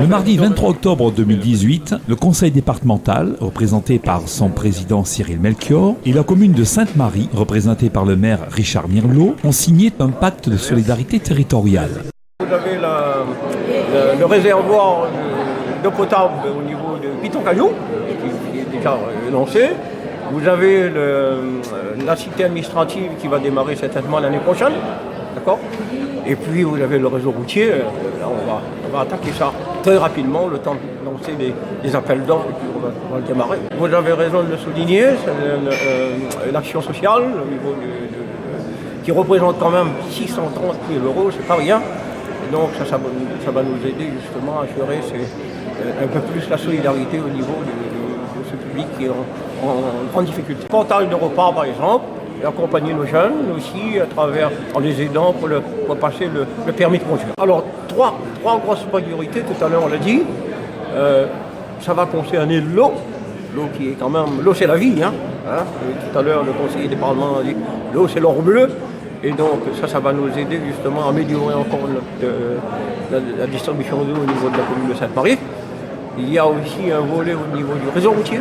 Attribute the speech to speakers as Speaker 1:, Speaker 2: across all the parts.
Speaker 1: mardi 23 octobre 2018, le conseil départemental, représenté par son président Cyril Melchior, et la commune de Sainte-Marie, représentée par le maire Richard Mirlot, ont signé un pacte de solidarité territoriale.
Speaker 2: Vous avez le réservoir d'eau potable au niveau de Piton-Caillou, qui est déjà lancé. Vous avez la cité administrative qui va démarrer certainement l'année prochaine. D'accord. Et puis vous avez le réseau routier. Là, on va attaquer ça très rapidement, le temps de lancer des appels d'offres et puis on va le démarrer. Vous avez raison de le souligner, c'est l'action sociale au niveau qui représente quand même 630 000 €, c'est pas rien. Et donc ça va nous aider justement à assurer un peu plus la solidarité au niveau de ce public qui est en grande difficulté. Portage de repas par exemple, et accompagner nos jeunes aussi en les aidant pour passer le permis de conduire. Alors trois grosses priorités, tout à l'heure on l'a dit, ça va concerner l'eau. L'eau qui est quand même, l'eau c'est la vie, hein. Tout à l'heure le conseiller départemental a dit l'eau c'est l'or bleu. Et donc ça va nous aider justement à améliorer encore la distribution d'eau au niveau de la commune de Sainte-Marie. Il y a aussi un volet au niveau du réseau routier.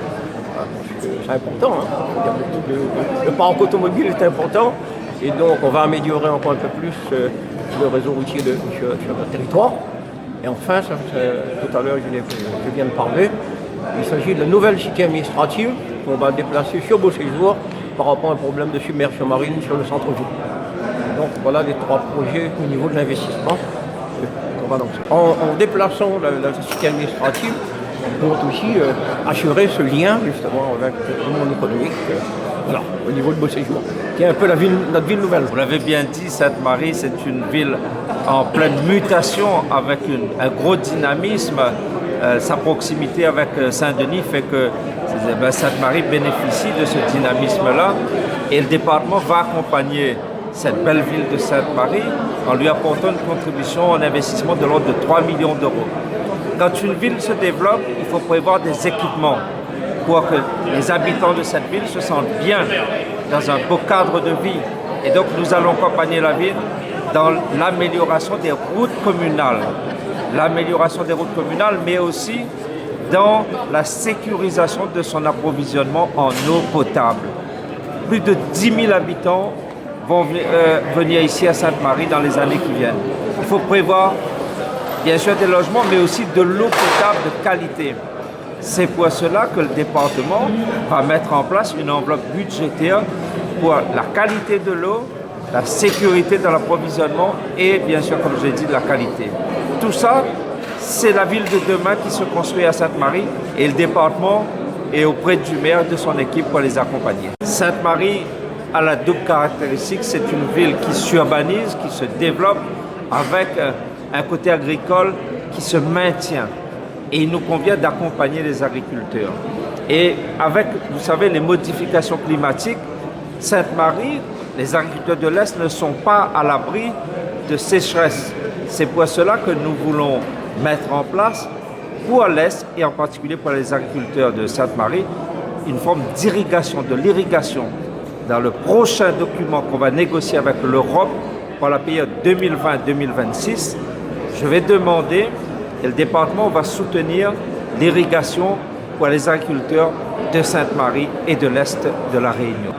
Speaker 2: C'est important, hein. Le parc automobile est important et donc on va améliorer encore un peu plus le réseau routier sur notre territoire. Et enfin, tout à l'heure je viens de parler, il s'agit de la nouvelle cité administrative qu'on va déplacer sur Beauséjour par rapport à un problème de submersion marine sur le centre-ville. Donc voilà les trois projets au niveau de l'investissement qu'on va lancer. En déplaçant la cité administrative, on peut aussi assurer ce lien justement avec le monde économique au niveau de Beauséjour, qui est un peu notre ville nouvelle.
Speaker 3: Vous l'avez bien dit, Sainte-Marie, c'est une ville en pleine mutation avec un gros dynamisme. Sa proximité avec Saint-Denis fait que Sainte-Marie bénéficie de ce dynamisme-là et le département va accompagner cette belle ville de Sainte-Marie en lui apportant une contribution en investissement de l'ordre de 3 millions €. Quand une ville se développe, il faut prévoir des équipements pour que les habitants de cette ville se sentent bien dans un beau cadre de vie. Et donc nous allons accompagner la ville dans l'amélioration des routes communales. L'amélioration des routes communales, mais aussi dans la sécurisation de son approvisionnement en eau potable. Plus de 10 000 habitants vont venir ici à Sainte-Marie dans les années qui viennent. Il faut prévoir bien sûr des logements, mais aussi de l'eau potable de qualité. C'est pour cela que le département va mettre en place une enveloppe budgétaire pour la qualité de l'eau, la sécurité de l'approvisionnement et bien sûr, comme j'ai dit, la qualité. Tout ça, c'est la ville de demain qui se construit à Sainte-Marie et le département est auprès du maire et de son équipe pour les accompagner. Sainte-Marie a la double caractéristique, c'est une ville qui s'urbanise, qui se développe avec un côté agricole qui se maintient. Et il nous convient d'accompagner les agriculteurs. Et avec, vous savez, les modifications climatiques, Sainte-Marie, les agriculteurs de l'Est ne sont pas à l'abri de sécheresse. C'est pour cela que nous voulons mettre en place, pour l'Est et en particulier pour les agriculteurs de Sainte-Marie, une forme d'irrigation, de l'irrigation. Dans le prochain document qu'on va négocier avec l'Europe pour la période 2020-2026, je vais demander, et le département va soutenir l'irrigation pour les agriculteurs de Sainte-Marie et de l'Est de la Réunion.